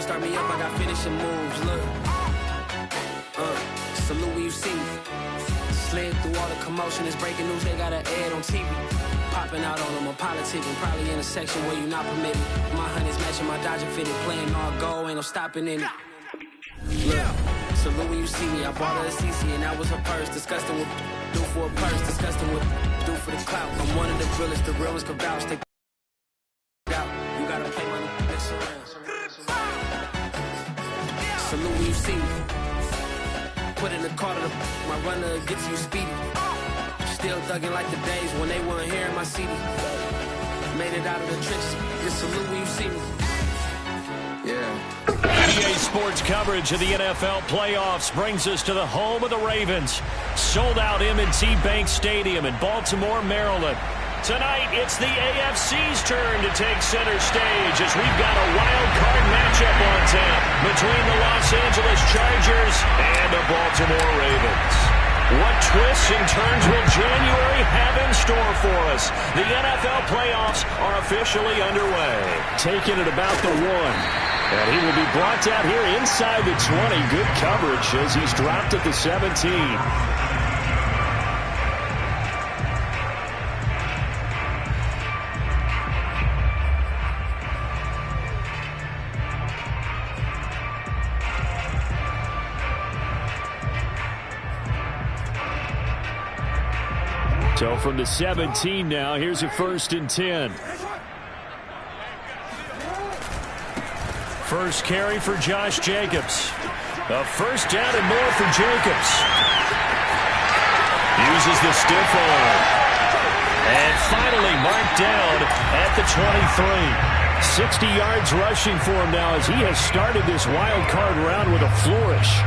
don't start me up, I got finishing moves. Look, salute when you see me. Slid through all the commotion, it's breaking news, they got an ad on TV. Popping out on them, I'm politicking, probably in a section where you not permitted. My honey's matching my Dodger fitted, playing all gold, ain't no stopping in it. Look, salute when you see me, I bought her a CC and that was her purse. Disgusting with do for a purse, disgusting with do for the clout. I'm one of the realest, the realest can vouch. They out, you gotta pay my next around. Salute when you see me. Put in the car to the my runner gets you speedy. Still thugging like the days when they weren't here in my CD. Made it out of the trenches. Just salute when you see me. Yeah. EA Sports coverage of the NFL playoffs brings us to the home of the Ravens. Sold out M&T Bank Stadium in Baltimore, Maryland. Tonight, it's the AFC's turn to take center stage as we've got a wild card matchup on tap between the Los Angeles Chargers and the Baltimore Ravens. What twists and turns will January have in store for us? The NFL playoffs are officially underway. Taking it about the 1. And he will be brought out here inside the 20. Good coverage as he's dropped at the 17. So from the 17 now, here's a 1st and 10. First carry for Josh Jacobs. A first down and more for Jacobs. Uses the stiff arm. And finally marked down at the 23. 60 yards rushing for him now as he has started this wild card round with a flourish.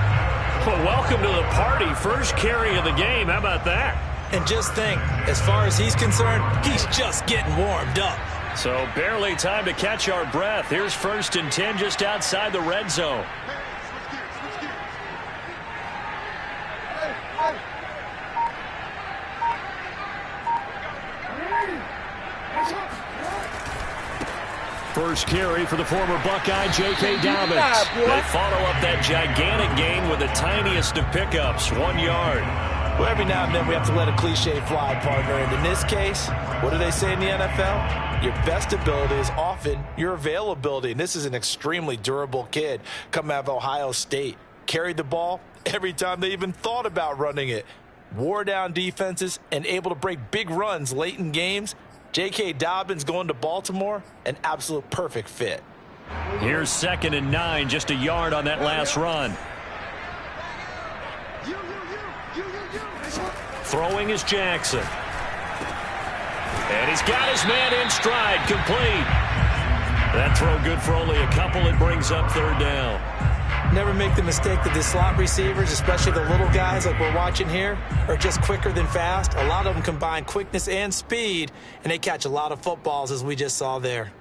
Well, welcome to the party. First carry of the game. How about that? And just think, as far as he's concerned, he's just getting warmed up. So barely time to catch our breath. Here's 1st and 10 just outside the red zone. First carry for the former Buckeye, J.K. Dobbins. They follow up that gigantic gain with the tiniest of pickups, 1 yard. Well, every now and then we have to let a cliche fly, partner. And in this case, what do they say in the NFL? Your best ability is often your availability. And this is an extremely durable kid coming out of Ohio State. Carried the ball every time they even thought about running it. Wore down defenses and able to break big runs late in games. J.K. Dobbins going to Baltimore, an absolute perfect fit. Here's 2nd and 9, just a yard on that last run. Throwing is Jackson. And he's got his man in stride, complete. That throw good for only a couple. It brings up 3rd down. Never make the mistake that the slot receivers, especially the little guys like we're watching here, are just quicker than fast. A lot of them combine quickness and speed, and they catch a lot of footballs, as we just saw there.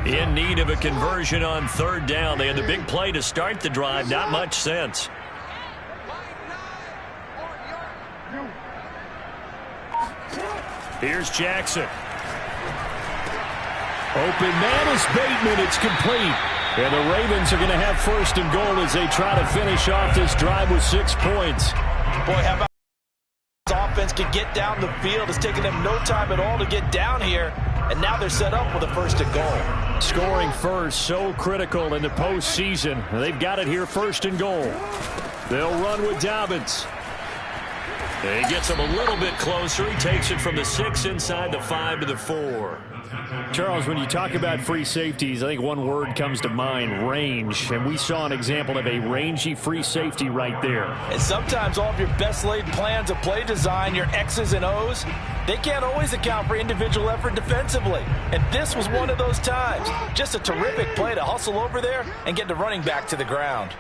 In need of a conversion on 3rd down. They had the big play to start the drive. Not much sense. Here's Jackson. Open man is Bateman. It's complete. And the Ravens are going to have 1st and goal as they try to finish off this drive with 6 points. Boy, how about this offense can get down the field. It's taking them no time at all to get down here. And now they're set up with a 1st and goal. Scoring first, so critical in the postseason. They've got it here, 1st and goal. They'll run with Dobbins. He gets him a little bit closer. He takes it from the 6 inside the 5 to the 4. Charles, when you talk about free safeties, I think one word comes to mind, range. And we saw an example of a rangy free safety right there. And sometimes all of your best laid plans of play design, your X's and O's, they can't always account for individual effort defensively. And this was one of those times. Just a terrific play to hustle over there and get the running back to the ground.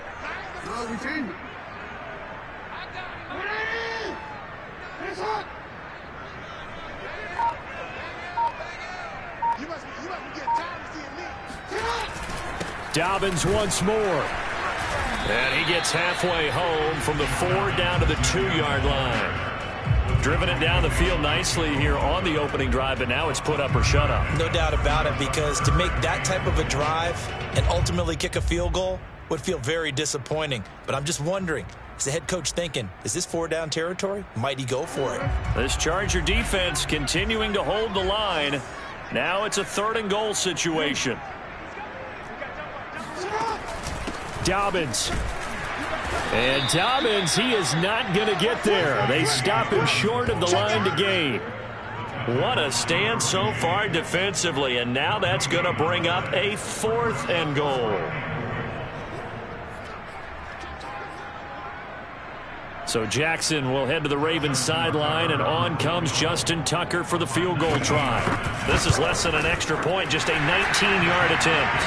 Dobbins once more. And he gets halfway home from the 4 down to the 2-yard line. Driven it down the field nicely here on the opening drive, but now it's put up or shut up. No doubt about it, because to make that type of a drive and ultimately kick a field goal would feel very disappointing. But I'm just wondering, is the head coach thinking, is this 4-down territory? Might he go for it? This Charger defense continuing to hold the line. Now it's a 3rd and goal situation. Dobbins. And Dobbins, he is not going to get there. They stop him short of the line to gain. What a stand so far defensively, and now that's going to bring up a 4th and goal. So Jackson will head to the Ravens sideline, and on comes Justin Tucker for the field goal try. This is less than an extra point, just a 19-yard attempt.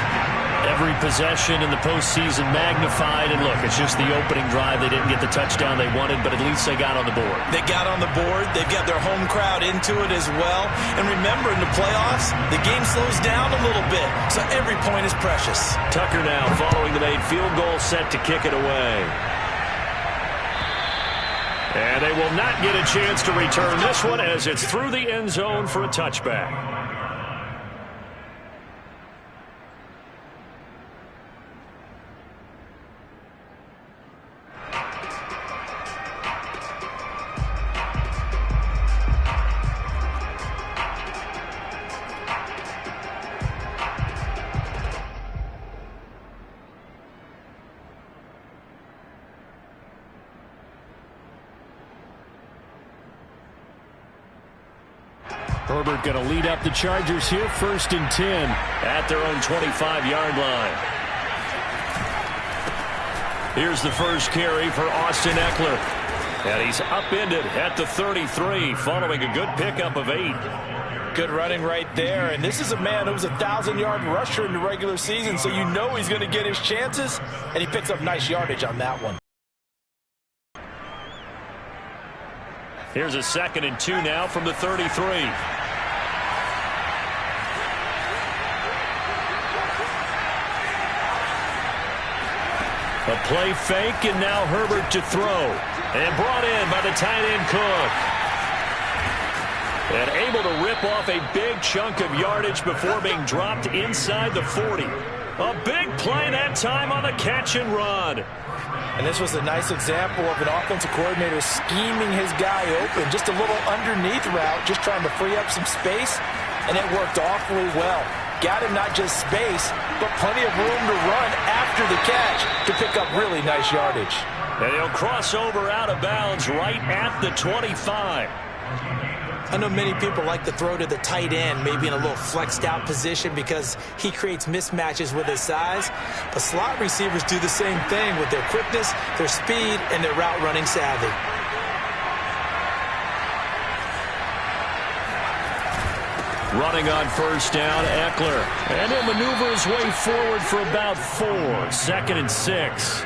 Every possession in the postseason magnified, and look, it's just the opening drive. They didn't get the touchdown they wanted, but at least they got on the board. They got on the board. They've got their home crowd into it as well. And remember, in the playoffs, the game slows down a little bit, so every point is precious. Tucker now following the made field goal, set to kick it away. And they will not get a chance to return this one as it's through the end zone for a touchback. Herbert going to lead up the Chargers here, 1st and 10 at their own 25-yard line. Here's the first carry for Austin Eckler. And he's upended at the 33 following a good pickup of 8. Good running right there. And this is a man who was a 1,000-yard rusher in the regular season, so you know he's going to get his chances. And he picks up nice yardage on that one. Here's a 2nd and 2 now from the 33. A play fake, and now Herbert to throw. And brought in by the tight end Cook. And able to rip off a big chunk of yardage before being dropped inside the 40. A big play that time on the catch and run. And this was a nice example of an offensive coordinator scheming his guy open. Just a little underneath route, just trying to free up some space. And it worked awfully well. Got him not just space, but plenty of room to run after the catch to pick up really nice yardage. And he'll cross over out of bounds right at the 25. I know many people like to throw to the tight end, maybe in a little flexed out position because he creates mismatches with his size. But slot receivers do the same thing with their quickness, their speed, and their route running savvy. Running on 1st down, Eckler. And he'll maneuver his way forward for about 4. 2nd and 6.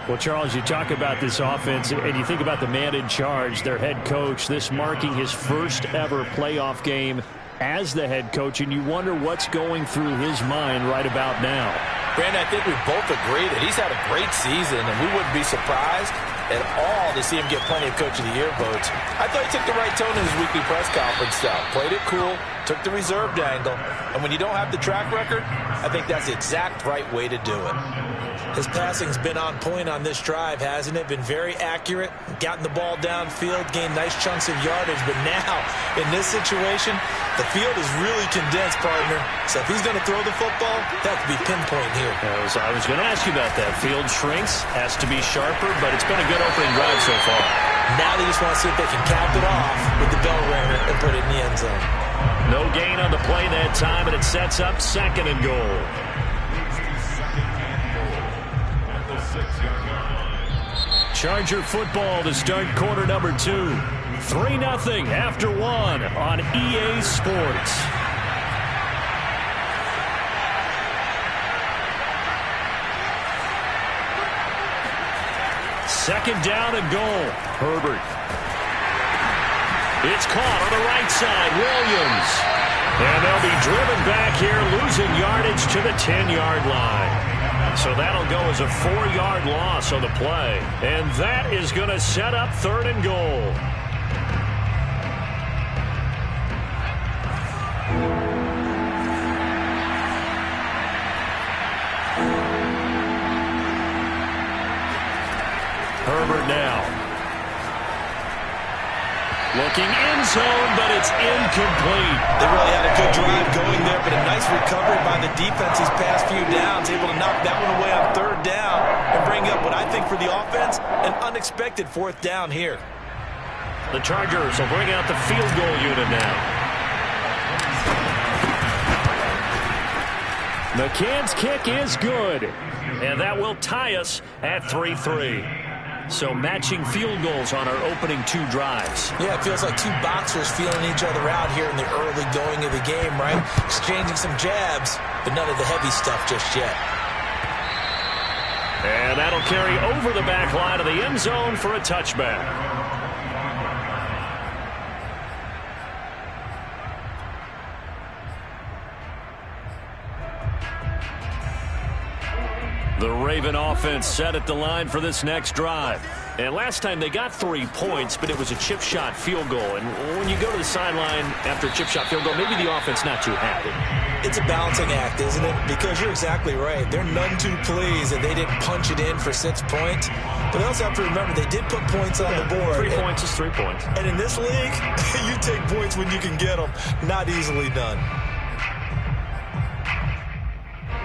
Well, Charles, you talk about this offense, and you think about the man in charge, their head coach, this marking his first ever playoff game as the head coach, and you wonder what's going through his mind right about now. Brandon, I think we both agree that he's had a great season, and we wouldn't be surprised at all to see him get plenty of Coach of the Year votes. I thought he took the right tone in his weekly press conference style. Played it cool, took the reserved angle, and when you don't have the track record, I think that's the exact right way to do it. His passing's been on point on this drive, hasn't it? Been very accurate, gotten the ball downfield, gained nice chunks of yardage, but now, in this situation, the field is really condensed, partner. So if he's going to throw the football, that could be pinpoint here. I was going to ask you about that. Field shrinks, has to be sharper, but it's been a good opening drive so far. Now they just want to see if they can cap it off with the bell ringer and put it in the end zone. No gain on the play that time, and it sets up 2nd and goal. Charger football to start quarter number 2. 3-0 after 1 on EA Sports. Second down and goal. Herbert. It's caught on the right side. Williams. And they'll be driven back here, losing yardage to the 10-yard line. So that'll go as a 4-yard loss on the play. And that is going to set up 3rd and goal. Herbert now. Looking end zone, but it's incomplete. They really had a good drive going there, but a nice recovery by the defense these past few downs, able to knock that one away on 3rd down and bring up what I think for the offense, an unexpected 4th down here. The Chargers will bring out the field goal unit now. McCann's kick is good, and that will tie us at 3-3. So matching field goals on our opening 2 drives. Yeah, it feels like 2 boxers feeling each other out here in the early going of the game, right? Exchanging some jabs, but none of the heavy stuff just yet. And that'll carry over the back line of the end zone for a touchback. The Raven offense set at the line for this next drive. And last time they got 3 points, but it was a chip shot field goal. And when you go to the sideline after a chip shot field goal, maybe the offense not too happy. It's a balancing act, isn't it? Because you're exactly right. They're none too pleased that they didn't punch it in for 6 points. But they also have to remember they did put points on the board. 3 points is 3 points. And in this league, you take points when you can get them. Not easily done.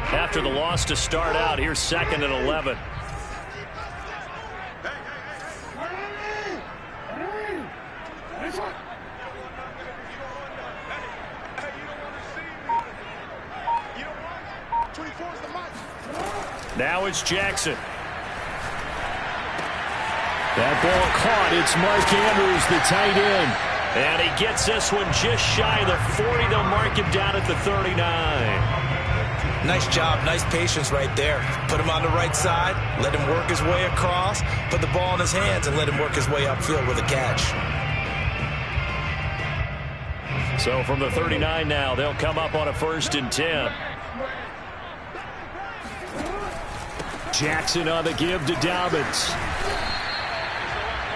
After the loss to start out, here's 2nd and 11. Now it's Jackson. That ball caught. It's Mark Andrews, the tight end. And he gets this one just shy of the 40. They'll mark him down at the 39. Nice job, nice patience right there. Put him on the right side, let him work his way across, put the ball in his hands, and let him work his way upfield with a catch. So from the 39 now, they'll come up on a 1st and 10. Jackson on the give to Dobbins.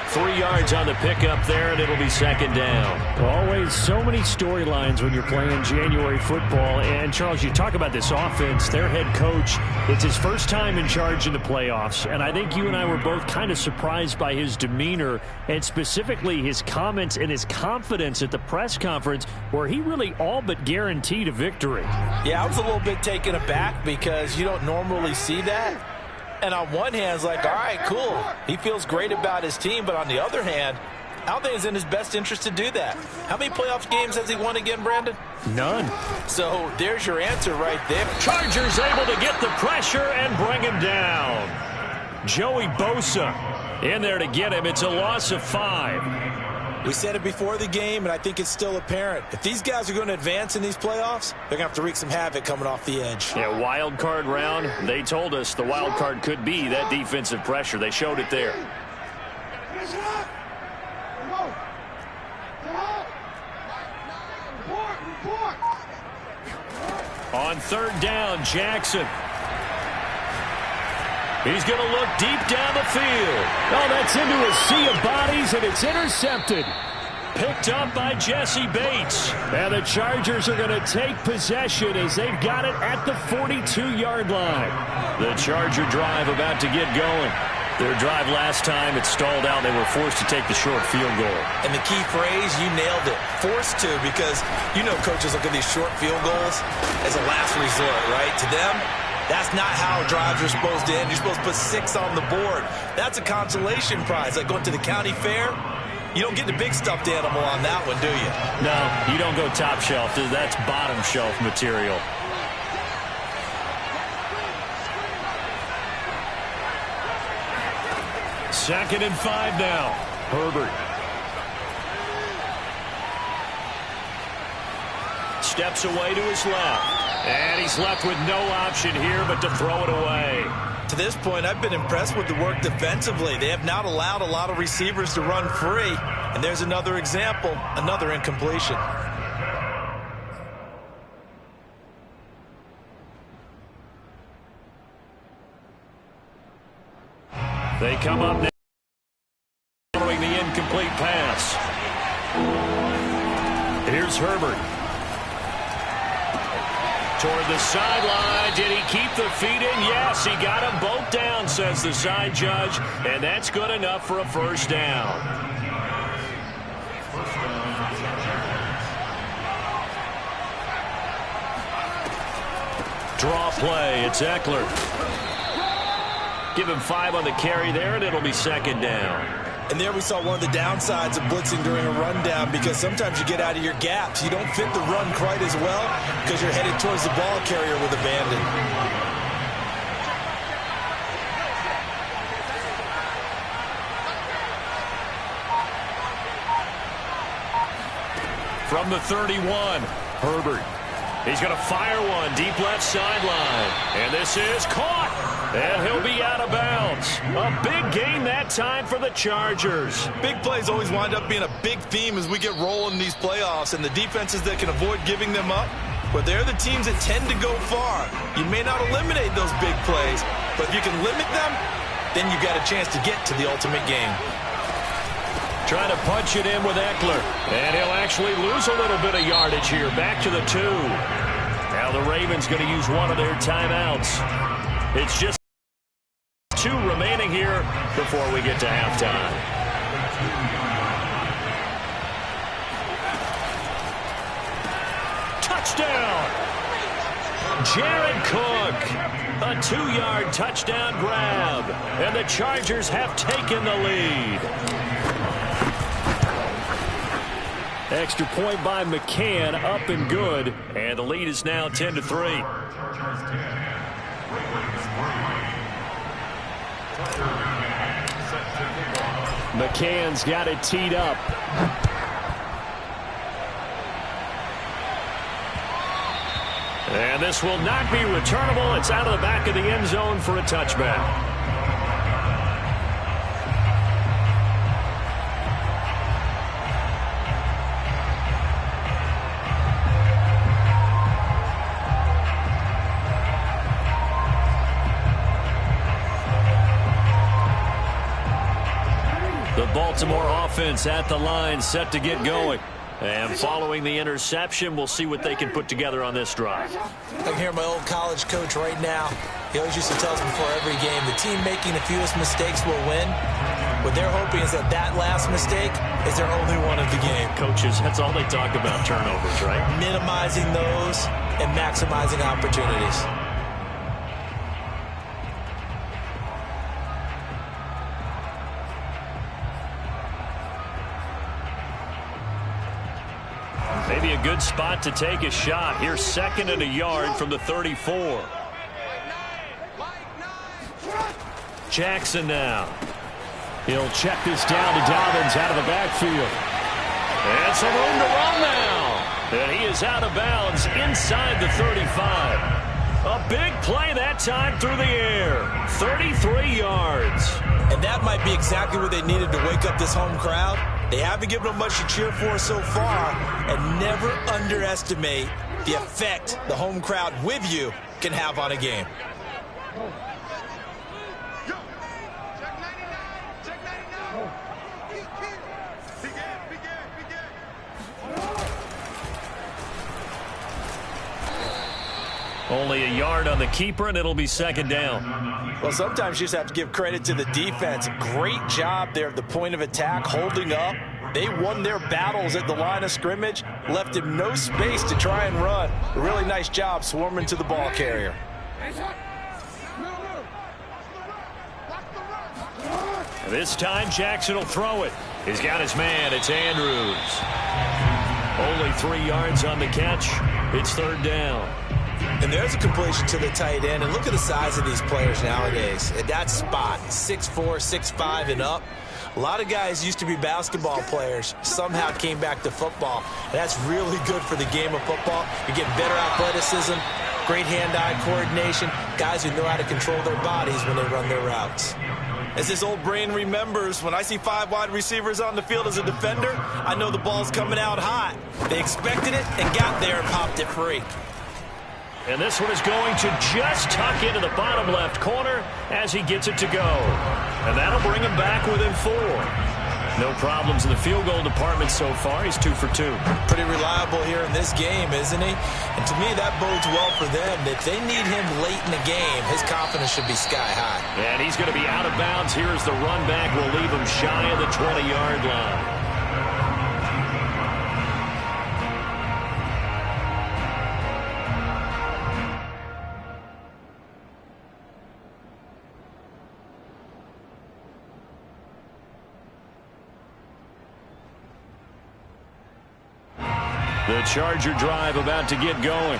3 yards on the pickup there, and it'll be 2nd down. Always so many storylines when you're playing January football. And, Charles, you talk about this offense, their head coach, it's his first time in charge in the playoffs. And I think you and I were both kind of surprised by his demeanor and specifically his comments and his confidence at the press conference where he really all but guaranteed a victory. Yeah, I was a little bit taken aback because you don't normally see that. And on one hand, it's like, all right, cool. He feels great about his team. But on the other hand, I don't think it's in his best interest to do that. How many playoff games has he won again, Brandon? None. So there's your answer right there. Chargers able to get the pressure and bring him down. Joey Bosa in there to get him. It's a loss of 5. We said it before the game, and I think it's still apparent. If these guys are going to advance in these playoffs, they're going to have to wreak some havoc coming off the edge. Yeah, wild card round. They told us the wild card could be that defensive pressure. They showed it there. On 3rd down, Jackson. He's going to look deep down the field. Oh, that's into a sea of bodies, and it's intercepted. Picked up by Jesse Bates. And the Chargers are going to take possession as they've got it at the 42-yard line. The Charger drive about to get going. Their drive last time, it stalled out. They were forced to take the short field goal. And the key phrase, you nailed it. Forced to, because you know coaches look at these short field goals as a last resort, right? To them, that's not how drives are supposed to end. You're supposed to put 6 on the board. That's a consolation prize. Like going to the county fair, you don't get the big stuffed animal on that one, do you? No, you don't go top shelf. That's bottom shelf material. Second and 5 now. Herbert. Steps away to his left. And he's left with no option here but to throw it away. To this point, I've been impressed with the work defensively. They have not allowed a lot of receivers to run free. And there's another example, another incompletion. They come up now following the incomplete pass. Here's Herbert. Toward the sideline. Did he keep the feet in? Yes, he got them both down, says the side judge. And that's good enough for a first down. Draw play. It's Eckler. Give him 5 on the carry there, and it'll be second down. And there we saw one of the downsides of blitzing during a rundown, because sometimes you get out of your gaps. You don't fit the run quite as well because you're headed towards the ball carrier with abandon. From the 31, Herbert. He's going to fire one deep left sideline. And this is caught. And he'll be out of bounds. A big gain that time for the Chargers. Big plays always wind up being a big theme as we get rolling in these playoffs. And the defenses that can avoid giving them up, but they're the teams that tend to go far. You may not eliminate those big plays, but if you can limit them, then you've got a chance to get to the ultimate game. Trying to punch it in with Eckler. And he'll actually lose a little bit of yardage here. Back to the 2. Now the Ravens going to use one of their timeouts. It's just 2 remaining here before we get to halftime. Touchdown! Jared Cook. A 2-yard touchdown grab. And the Chargers have taken the lead. Extra point by McCann, up and good. And the lead is now 10-3. McCann's got it teed up. And this will not be returnable. It's out of the back of the end zone for a touchback. Baltimore offense at the line, set to get going. And following the interception, we'll see what they can put together on this drive. I can hear my old college coach right now. He always used to tell us before every game, the team making the fewest mistakes will win. What they're hoping is that that last mistake is their only one of the game. Coaches, that's all they talk about, turnovers, right? Minimizing those and maximizing opportunities. Maybe a good spot to take a shot. Here's 2nd and a yard from the 34. Jackson now. He'll check this down to Dobbins out of the backfield. And some room to run now. And he is out of bounds inside the 35. A big play that time through the air. 33 yards. And that might be exactly what they needed to wake up this home crowd. They haven't given them much to cheer for so far, and never underestimate the effect the home crowd with you can have on a game. Only a yard on the keeper, and it'll be 2nd down. Well, sometimes you just have to give credit to the defense. Great job there at the point of attack, holding up. They won their battles at the line of scrimmage, left him no space to try and run. A really nice job swarming to the ball carrier. This time, Jackson will throw it. He's got his man. It's Andrews. Only 3 yards on the catch. It's 3rd down. And there's a completion to the tight end. And look at the size of these players nowadays. At that spot, 6'4", 6'5", and up. A lot of guys used to be basketball players, somehow came back to football. And that's really good for the game of football. You get better athleticism, great hand-eye coordination, guys who know how to control their bodies when they run their routes. As this old brain remembers, when I see 5 wide receivers on the field as a defender, I know the ball's coming out hot. They expected it and got there and popped it free. And this one is going to just tuck into the bottom left corner as he gets it to go. And that'll bring him back within 4. No problems in the field goal department so far. He's 2 for 2. Pretty reliable here in this game, isn't he? And to me, that bodes well for them. If they need him late in the game, his confidence should be sky high. And he's going to be out of bounds. Here's the run back. Will leave him shy of the 20-yard line. The Charger drive about to get going.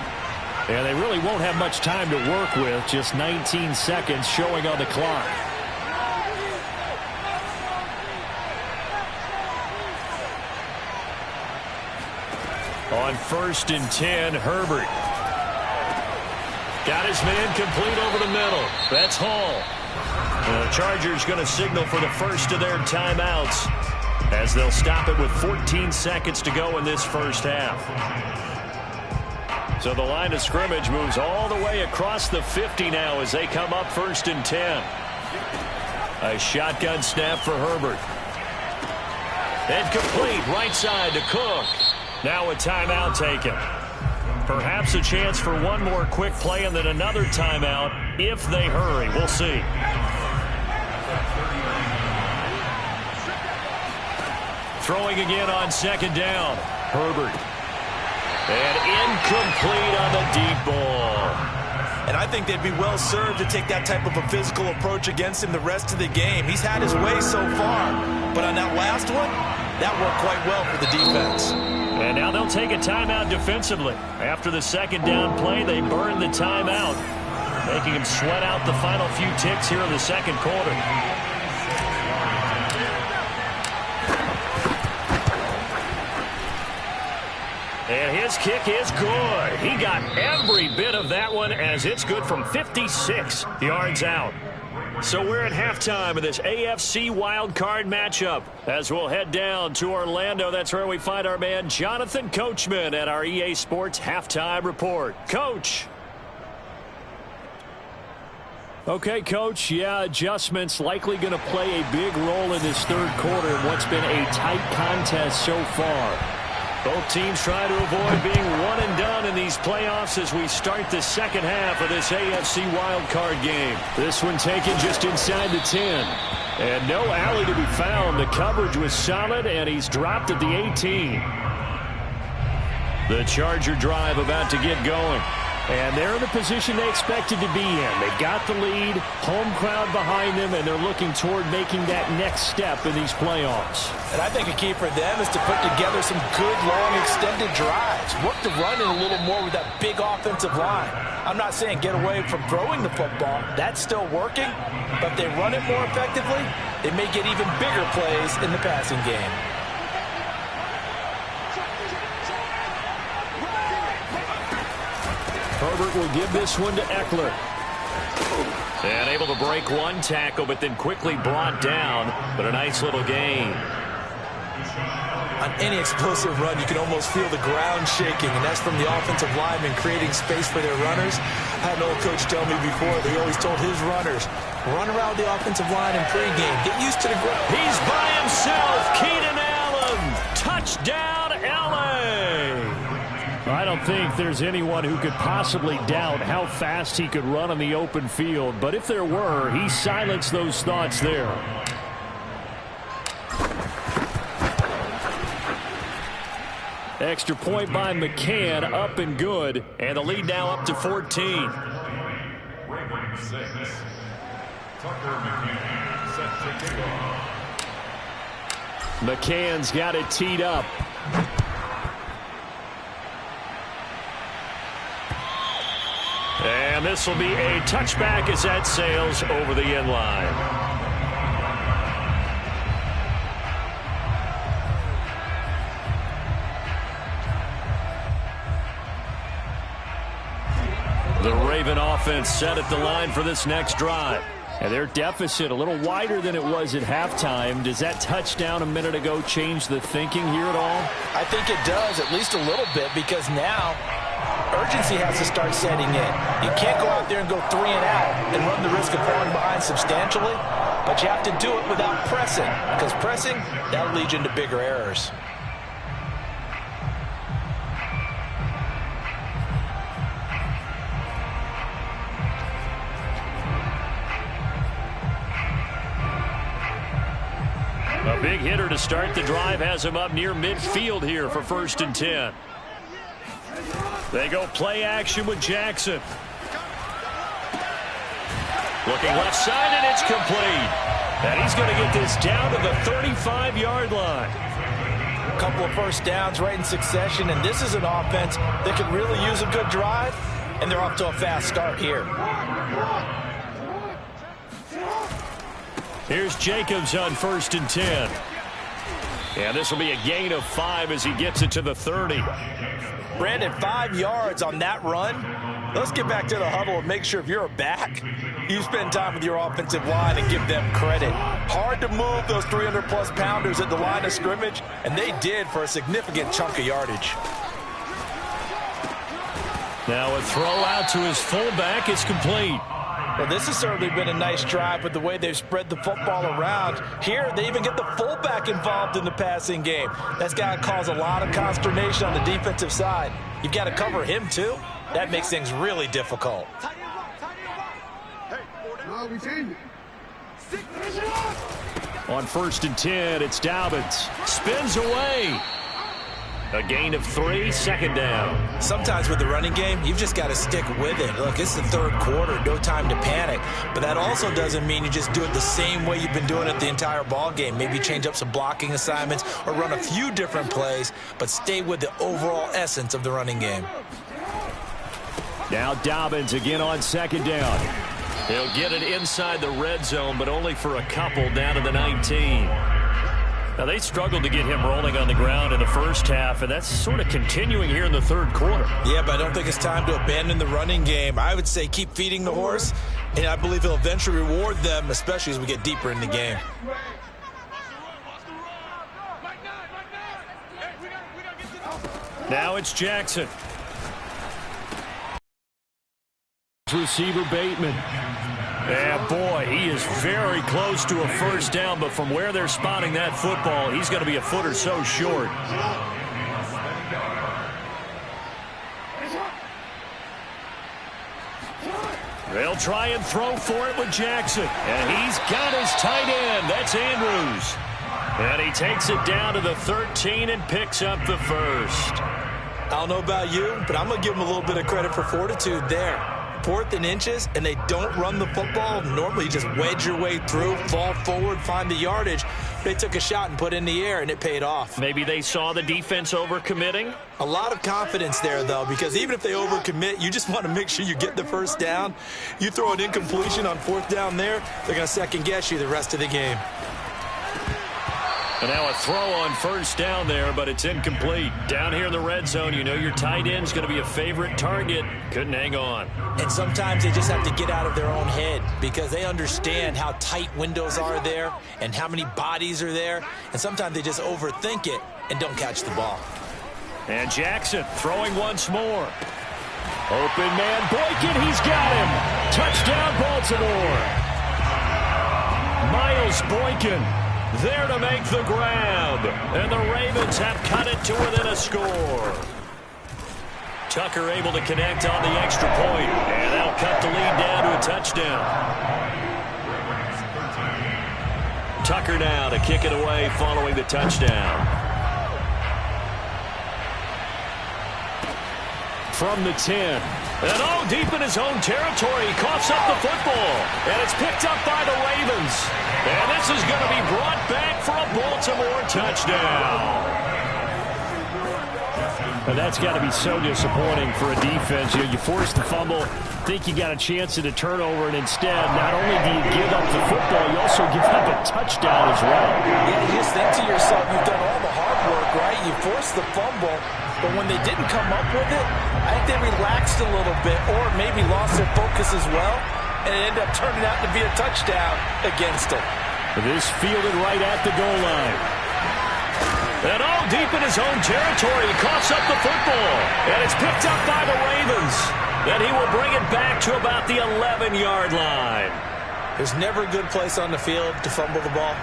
And they really won't have much time to work with. Just 19 seconds showing on the clock. On 1st and 10, Herbert. Got his man complete over the middle. That's Hall. The Chargers going to signal for the first of their timeouts, as they'll stop it with 14 seconds to go in this first half. So the line of scrimmage moves all the way across the 50 now as they come up 1st and 10. A shotgun snap for Herbert. And complete right side to Cook. Now a timeout taken. Perhaps a chance for one more quick play and then another timeout if they hurry. We'll see. Throwing again on 2nd down. Herbert. And incomplete on the deep ball. And I think they'd be well served to take that type of a physical approach against him the rest of the game. He's had his way so far. But on that last one, that worked quite well for the defense. And now they'll take a timeout defensively. After the 2nd down play, they burn the timeout, making him sweat out the final few ticks here in the 2nd quarter. And his kick is good. He got every bit of that one, as it's good from 56 yards out. So we're at halftime of this AFC wildcard matchup. As we'll head down to Orlando, that's where we find our man Jonathan Coachman at our EA Sports Halftime Report. Coach. Okay, Coach, adjustments likely going to play a big role in this 3rd quarter in what's been a tight contest so far. Both teams try to avoid being one and done in these playoffs as we start the 2nd half of this AFC wildcard game. This one taken just inside the 10. And no alley to be found. The coverage was solid, and he's dropped at the 18. The Charger drive about to get going. And they're in the position they expected to be in. They got the lead, home crowd behind them, and they're looking toward making that next step in these playoffs. And I think a key for them is to put together some good, long, extended drives. Work the run in a little more with that big offensive line. I'm not saying get away from throwing the football. That's still working. But if they run it more effectively, they may get even bigger plays in the passing game. Herbert will give this one to Eckler. And able to break one tackle, but then quickly brought down. But a nice little gain. On any explosive run, you can almost feel the ground shaking, and that's from the offensive linemen creating space for their runners. I had an old coach tell me before, they always told his runners, run around the offensive line in pregame. Get used to the ground. He's by himself. Keenan Allen. Touchdown, LA. I don't think there's anyone who could possibly doubt how fast he could run on the open field. But if there were, he silenced those thoughts there. Extra point by McCann, up and good. And the lead now up to 14. McCann's got it teed up. And this will be a touchback as that sails over the end line. The Raven offense set at the line for this next drive. And their deficit a little wider than it was at halftime. Does that touchdown a minute ago change the thinking here at all? I think it does, at least a little bit, because now urgency has to start setting in. You can't go out there and go 3 and out and run the risk of falling behind substantially. but you have to do it without pressing, because pressing, that'll lead you into bigger errors. A big hitter to start the drive has him up near midfield here for 1st and 10. They go play action with Jackson. Looking left side, and it's complete. And he's going to get this down to the 35-yard line. A couple of first downs right in succession, and this is an offense that could really use a good drive, and they're off to a fast start here. Here's Jacobs on 1st and 10. And this will be a gain of 5 as he gets it to the 30. Brandon, 5 yards on that run. Let's get back to the huddle and make sure if you're a back, you spend time with your offensive line and give them credit. Hard to move those 300-plus pounders at the line of scrimmage, and they did for a significant chunk of yardage. Now a throw out to his fullback is complete. Well, this has certainly been a nice drive with the way they've spread the football around. Here, they even get the fullback involved in the passing game. That's got to cause a lot of consternation on the defensive side. You've got to cover him, too. That makes things really difficult. On 1st and 10, it's Dobbins. Spins away. A gain of 3, 2nd down. Sometimes with the running game, you've just got to stick with it. Look, it's the 3rd quarter, no time to panic. But that also doesn't mean you just do it the same way you've been doing it the entire ball game. Maybe change up some blocking assignments or run a few different plays, but stay with the overall essence of the running game. Now Dobbins again on 2nd down. He'll get it inside the red zone, but only for a couple down to the 19. Now, they struggled to get him rolling on the ground in the first half, and that's sort of continuing here in the 3rd quarter. Yeah, but I don't think it's time to abandon the running game. I would say keep feeding the horse, and I believe he'll eventually reward them, especially as we get deeper in the game. Now it's Jackson. Receiver Bateman. And boy, he is very close to a first down, but from where they're spotting that football, he's going to be a foot or so short. They'll try and throw for it with Jackson. And he's got his tight end. That's Andrews. And he takes it down to the 13 and picks up the first. I don't know about you, but I'm going to give him a little bit of credit for fortitude there. 4th and inches, and they don't run the football. Normally, you just wedge your way through, fall forward, find the yardage. They took a shot and put it in the air, and it paid off. Maybe they saw the defense overcommitting? A lot of confidence there, though, because even if they overcommit, you just want to make sure you get the first down. You throw an incompletion on 4th down there, they're going to second-guess you the rest of the game. And now a throw on 1st down there, but it's incomplete. Down here in the red zone, you know your tight end's going to be a favorite target. Couldn't hang on. And sometimes they just have to get out of their own head because they understand how tight windows are there and how many bodies are there. And sometimes they just overthink it and don't catch the ball. And Jackson throwing once more. Open man, Boykin, he's got him. Touchdown, Baltimore. Miles Boykin there to make the grab. And the Ravens have cut it to within a score. Tucker able to connect on the extra point. And that'll cut the lead down to a touchdown. Tucker now to kick it away following the touchdown. From the 10. And all deep in his own territory, he coughs up the football. And it's picked up by the Ravens. And this is going to be brought back for a Baltimore touchdown. And that's got to be so disappointing for a defense. You force the fumble, think you got a chance at a turnover, and instead, not only do you give up the football, you also give up a touchdown as well. Yeah, you just think to yourself, you've done all the hard work, right? You forced the fumble, but when they didn't come up with it, I think they relaxed a little bit or maybe lost their focus as well, and it ended up turning out to be a touchdown against them. This fielded right at the goal line. And all deep in his own territory, he coughs up the football. And it's picked up by the Ravens. And he will bring it back to about the 11-yard line. There's never a good place on the field to fumble the ball.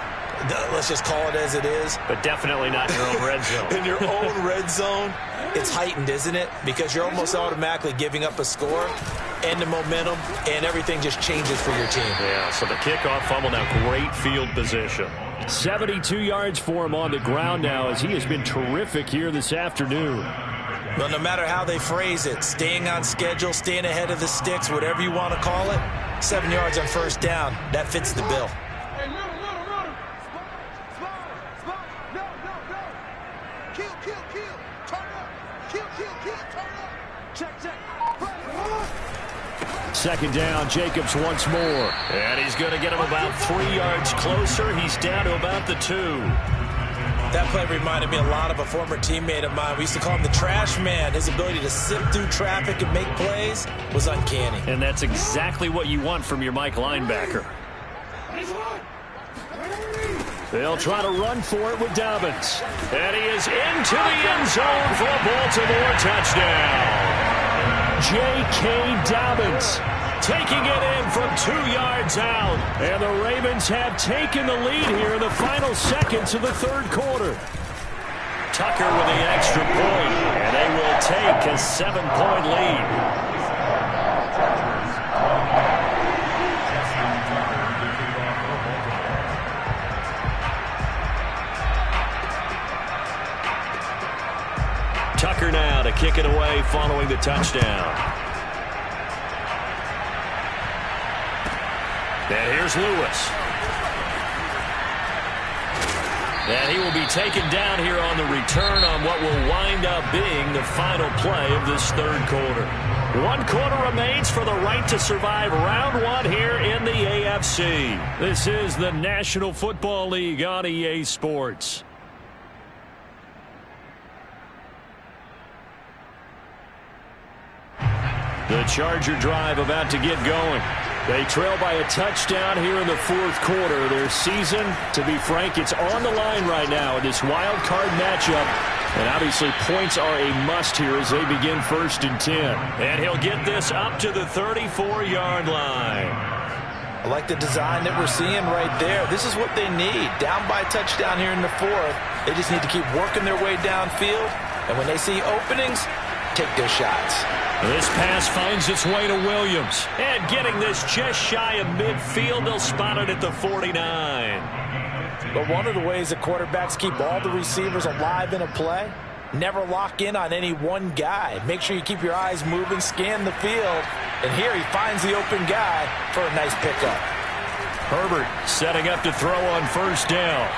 Let's just call it as it is. But definitely not in your own red zone. In your own red zone, it's heightened, isn't it? Because you're almost automatically giving up a score and the momentum, and everything just changes for your team. Yeah, so the kickoff fumble now, great field position. 72 yards for him on the ground now as he has been terrific here this afternoon. Well, no matter how they phrase it, staying on schedule, staying ahead of the sticks, whatever you want to call it, 7 yards on first down, that fits the bill. Second down, Jacobs once more. And he's going to get him about 3 yards closer. He's down to about the 2. That play reminded me a lot of a former teammate of mine. We used to call him the trash man. His ability to sift through traffic and make plays was uncanny. And that's exactly what you want from your Mike linebacker. They'll try to run for it with Dobbins. And he is into the end zone for a Baltimore touchdown. J.K. Dobbins taking it in from 2 yards out. And the Ravens have taken the lead here in the final seconds of the third quarter. Tucker with the extra point, and they will take a 7-point lead. Tucker now to kick it away following the touchdown. And here's Lewis. And he will be taken down here on the return on what will wind up being the final play of this third quarter. 1 quarter remains for the right to survive round 1 here in the AFC. This is the National Football League on EA Sports. The Charger drive about to get going. They trail by a touchdown here in the fourth quarter. Their season, to be frank, it's on the line right now in this wild card matchup. And obviously points are a must here as they begin 1st and 10. And he'll get this up to the 34-yard line. I like the design that we're seeing right there. This is what they need. Down by a touchdown here in the fourth. They just need to keep working their way downfield. And when they see openings, take their shots. This pass finds its way to Williams. And getting this just shy of midfield, they'll spot it at the 49. But one of the ways that quarterbacks keep all the receivers alive in a play, never lock in on any one guy. Make sure you keep your eyes moving, scan the field. And here he finds the open guy for a nice pickup. Herbert setting up to throw on first down.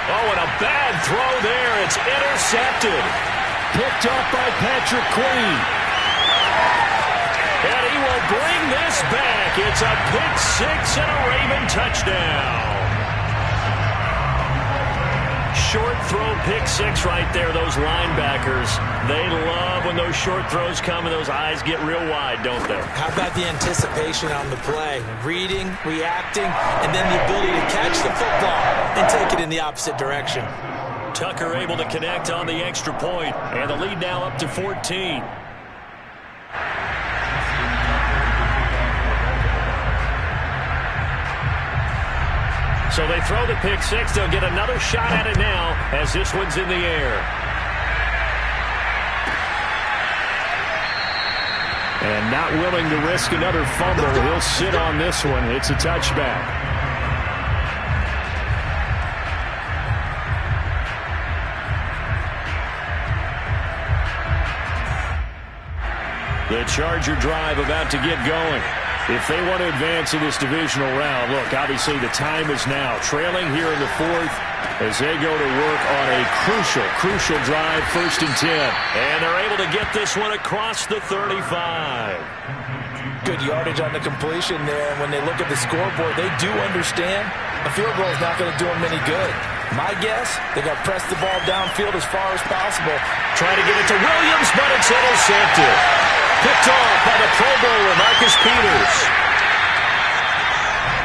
Oh, and a bad throw there. It's intercepted. Picked up by Patrick Queen. And he will bring this back. It's a pick six and a Raven touchdown. Short throw pick six right there. Those linebackers, they love when those short throws come and those eyes get real wide, don't they? How about the anticipation on the play? Reading, reacting, and then the ability to catch the football and take it in the opposite direction. Tucker able to connect on the extra point, and the lead now up to 14. So they throw the pick six. They'll get another shot at it now as this one's in the air. And not willing to risk another fumble. He'll sit on this one. It's a touchback. The Charger drive about to get going. If they want to advance in this divisional round, look, obviously the time is now. Trailing here in the fourth as they go to work on a crucial drive, 1st and 10. And they're able to get this one across the 35. Good yardage on the completion there. And when they look at the scoreboard, they do understand a field goal is not going to do them any good. My guess, they're going to press the ball downfield as far as possible. Try to get it to Williams, but it's intercepted. Picked off by the Pro Bowler, Marcus Peters.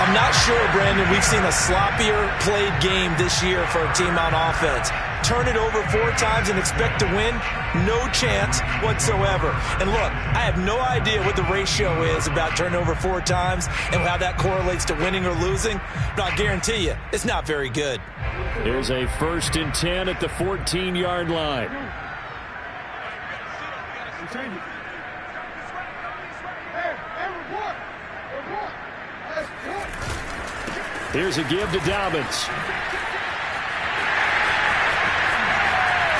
I'm not sure, Brandon, we've seen a sloppier played game this year for a team on offense. turn it over 4 times and expect to win? No chance whatsoever. And look, I have no idea what the ratio is about turning over 4 times and how that correlates to winning or losing, but I'll guarantee you, it's not very good. Here's a 1st and 10 at the 14-yard line. Here's a give to Dobbins.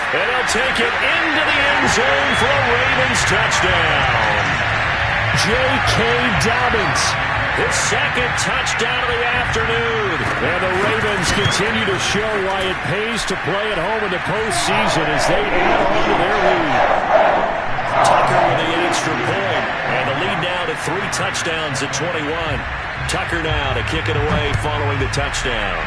And he'll take it into the end zone for a Ravens touchdown. J.K. Dobbins, his 2nd touchdown of the afternoon. And the Ravens continue to show why it pays to play at home in the postseason as they add on to their lead. Tucker with the extra point. And the lead now to 3 touchdowns at 21. Tucker now to kick it away following the touchdown.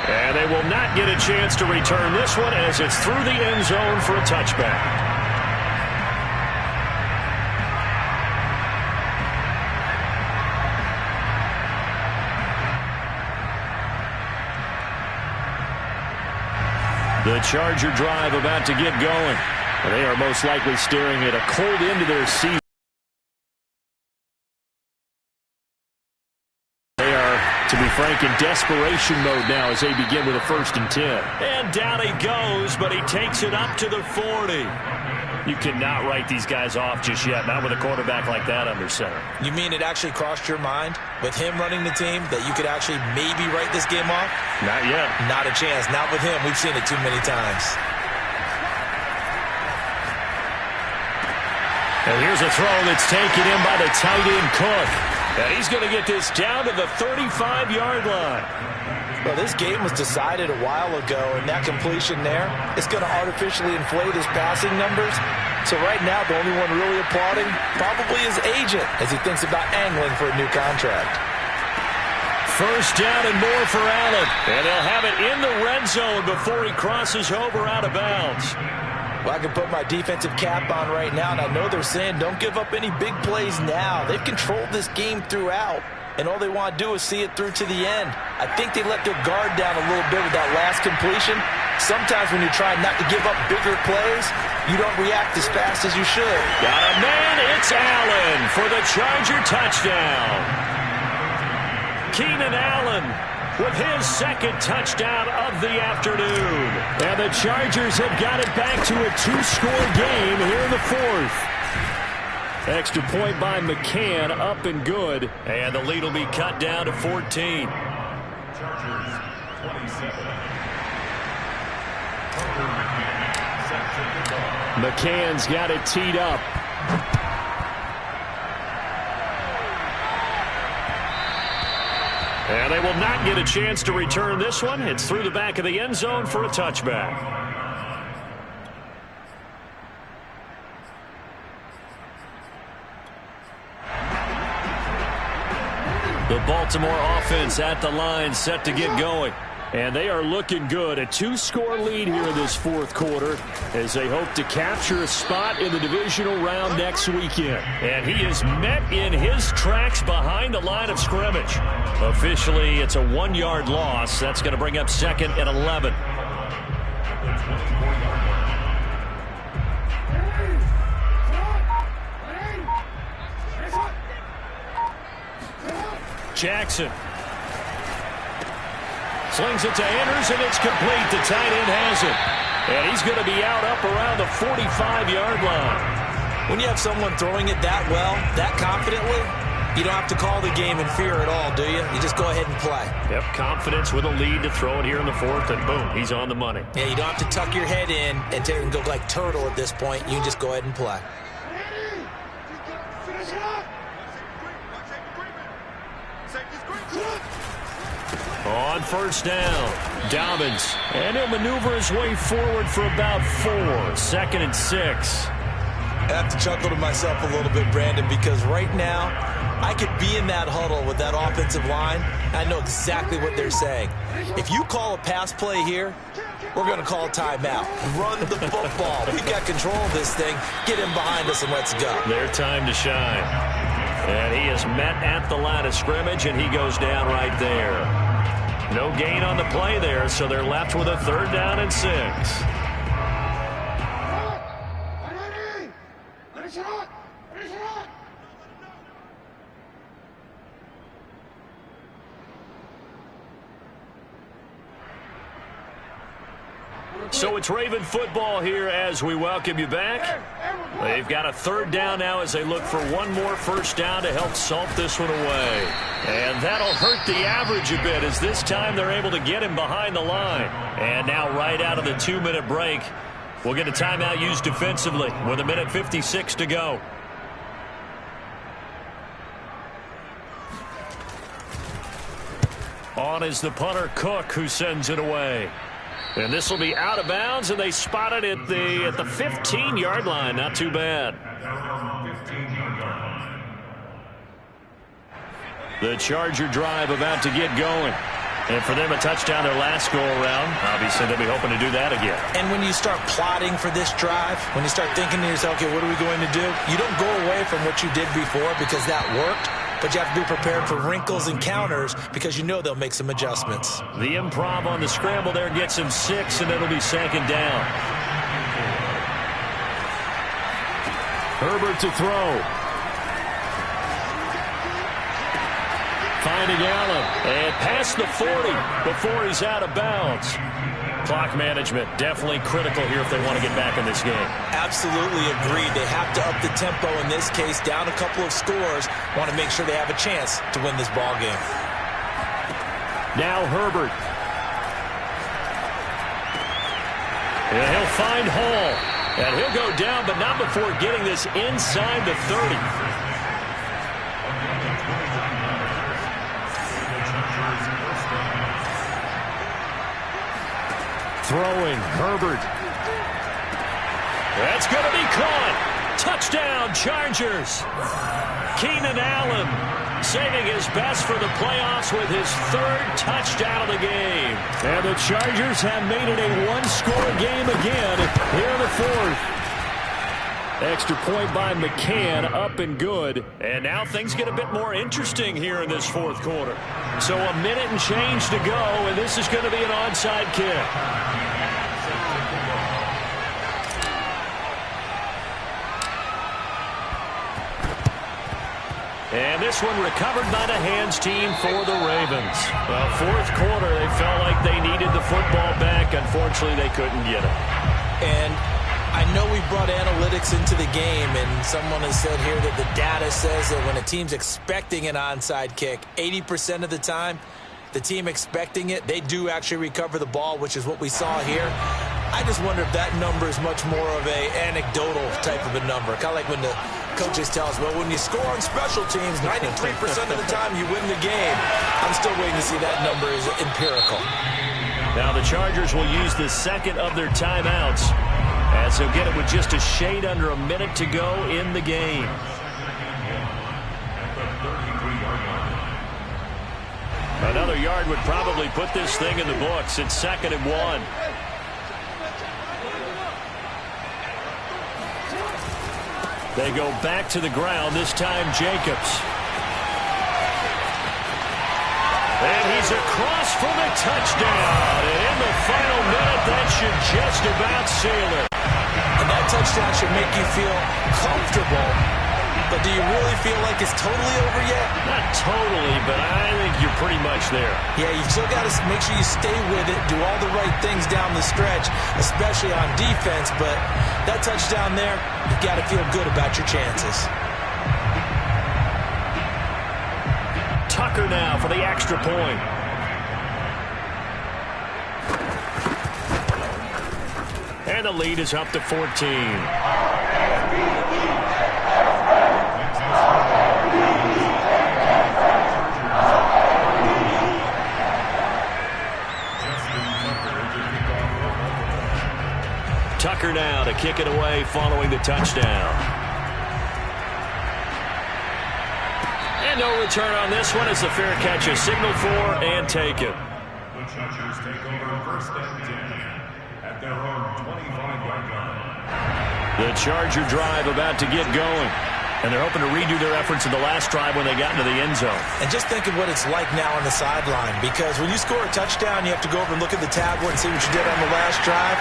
And they will not get a chance to return this one as it's through the end zone for a touchback. The Charger drive about to get going. They are most likely staring at a cold end to their season. To be frank, in desperation mode now as they begin with a 1st and 10. And down he goes, but he takes it up to the 40. You cannot write these guys off just yet, not with a quarterback like that under center. You mean it actually crossed your mind with him running the team that you could actually maybe write this game off? Not yet. Not a chance. Not with him. We've seen it too many times. And here's a throw that's taken in by the tight end Cook. And he's going to get this down to the 35-yard line. Well, this game was decided a while ago, and that completion there, it's going to artificially inflate his passing numbers. So right now, the only one really applauding probably his agent as he thinks about angling for a new contract. 1st down and more for Allen. And they'll have it in the red zone before he crosses over out of bounds. Well, I can put my defensive cap on right now, and I know they're saying don't give up any big plays now. They've controlled this game throughout, and all they want to do is see it through to the end. I think they let their guard down a little bit with that last completion. Sometimes when you're trying not to give up bigger plays, you don't react as fast as you should. Got a man, it's Allen for the Charger touchdown. Keenan Allen with his 2nd touchdown of the afternoon. And the Chargers have got it back to a 2-score game here in the 4th. Extra point by McCann, up and good. And the lead will be cut down to 14. McCann's got it teed up. And they will not get a chance to return this one. It's through the back of the end zone for a touchback. The Baltimore offense at the line, set to get going. And they are looking good. A 2-score lead here in this 4th quarter as they hope to capture a spot in the divisional round next weekend. And he is met in his tracks behind the line of scrimmage. Officially, it's a 1-yard loss. That's going to bring up 2nd and 11. Jackson slings it to Andrews, and it's complete. The tight end has it. And he's going to be out up around the 45-yard line. When you have someone throwing it that well, that confidently, you don't have to call the game in fear at all, do you? You just go ahead and play. Yep, confidence with a lead to throw it here in the 4th, and boom, he's on the money. Yeah, you don't have to tuck your head in and go like turtle at this point. You can just go ahead and play. On 1st down, Dobbins. And he'll maneuver his way forward for about 4. 2nd and 6. I have to chuckle to myself a little bit, Brandon, because right now I could be in that huddle with that offensive line. I know exactly what they're saying. If you call a pass play here, we're going to call a timeout. Run the football. We've got control of this thing. Get him behind us and let's go. Their time to shine. And he is met at the line of scrimmage, and he goes down right there. No gain on the play there, so they're left with a 3rd down and 6. So it's Raven football here as we welcome you back. They've got a 3rd down now as they look for one more 1st down to help salt this one away. And that'll hurt the average a bit as this time they're able to get him behind the line. And now right out of the 2-minute break, we'll get a timeout used defensively with 1:56 to go. On is the punter, Cook, who sends it away. And this will be out of bounds, and they spot it at the 15-yard line. Not too bad. The Charger drive about to get going. And for them, a touchdown their last go-around. Obviously, they'll be hoping to do that again. And when you start plotting for this drive, when you start thinking to yourself, okay, what are we going to do? You don't go away from what you did before because that worked. But you have to be prepared for wrinkles and counters because you know they'll make some adjustments. The improv on the scramble there gets him 6, and it'll be 2nd down. Herbert to throw. Finding Allen. And past the 40 before he's out of bounds. Clock management definitely critical here if they want to get back in this game. Absolutely agreed. They have to up the tempo in this case, down a couple of scores. Want to make sure they have a chance to win this ball game. Now Herbert. And he'll find Hall. And he'll go down, but not before getting this inside the 30. Throwing, Herbert. That's going to be caught. Touchdown, Chargers. Keenan Allen saving his best for the playoffs with his 3rd touchdown of the game. And the Chargers have made it a 1-score game again here in the 4th. Extra point by McCann, up and good. And now things get a bit more interesting here in this 4th quarter. So a minute and change to go, and this is going to be an onside kick. And this one recovered by the hands team for the Ravens. Well, 4th quarter, they felt like they needed the football back. Unfortunately, they couldn't get it. And I know we brought analytics into the game, and someone has said here that the data says that when a team's expecting an onside kick, 80% of the time, the team expecting it, they do actually recover the ball, which is what we saw here. I just wonder if that number is much more of a anecdotal type of a number. Kind of like when the coaches tell us, well, when you score on special teams, 93% of the time you win the game. I'm still waiting to see that number is empirical. Now the Chargers will use the 2nd of their timeouts as they'll get it with just a shade under a minute to go in the game. Another yard would probably put this thing in the books. It's 2nd and 1. They go back to the ground, this time Jacobs. And he's across for the touchdown. And in the final minute, that should just about seal it. And that touchdown should make you feel comfortable. But do you really feel like it's totally over yet? Not totally, but I think you're pretty much there. Yeah, you've still got to make sure you stay with it, do all the right things down the stretch, especially on defense. But that touchdown there, you've got to feel good about your chances. Tucker now for the extra point. And the lead is up to 14. Tucker now to kick it away following the touchdown. And no return on this one as the fair catch is signaled for and taken. The Chargers take over 1st and 10 at their own 25-yard line. The Charger drive about to get going. And they're hoping to redo their efforts in the last drive when they got into the end zone. And just think of what it's like now on the sideline, because when you score a touchdown, you have to go over and look at the tablet and see what you did on the last drive.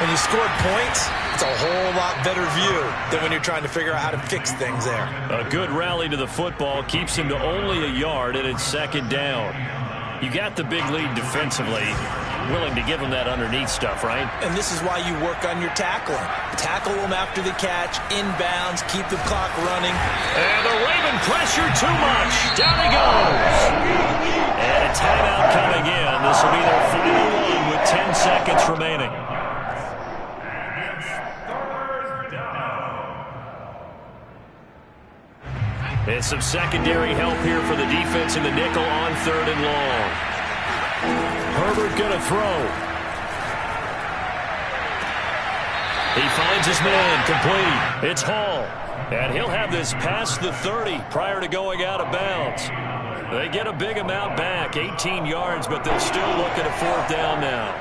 When you scored points, it's a whole lot better view than when you're trying to figure out how to fix things there. A good rally to the football keeps him to only a yard, and it's second down. You got the big lead defensively. Willing to give them that underneath stuff, right? And this is why you work on your tackling. Tackle them after the catch, inbounds, keep the clock running. And the Raven pressure too much. Down he goes. And a timeout coming in. This will be their final one with 10 seconds remaining. And some secondary help here for the defense in the nickel on 3rd and long. Herbert going to throw. He finds his man, complete. It's Hall. And he'll have this past the 30 prior to going out of bounds. They get a big amount back, 18 yards, but they'll still look at a 4th down now.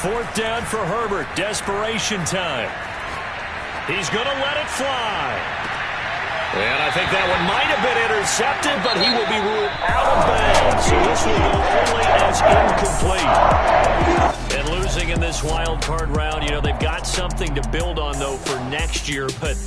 4th down for Herbert, desperation time. He's going to let it fly. And I think that one might have been intercepted, but he will be ruled out of bounds. So this will go only as incomplete. And losing in this wild card round, you know, they've got something to build on, though, for next year. But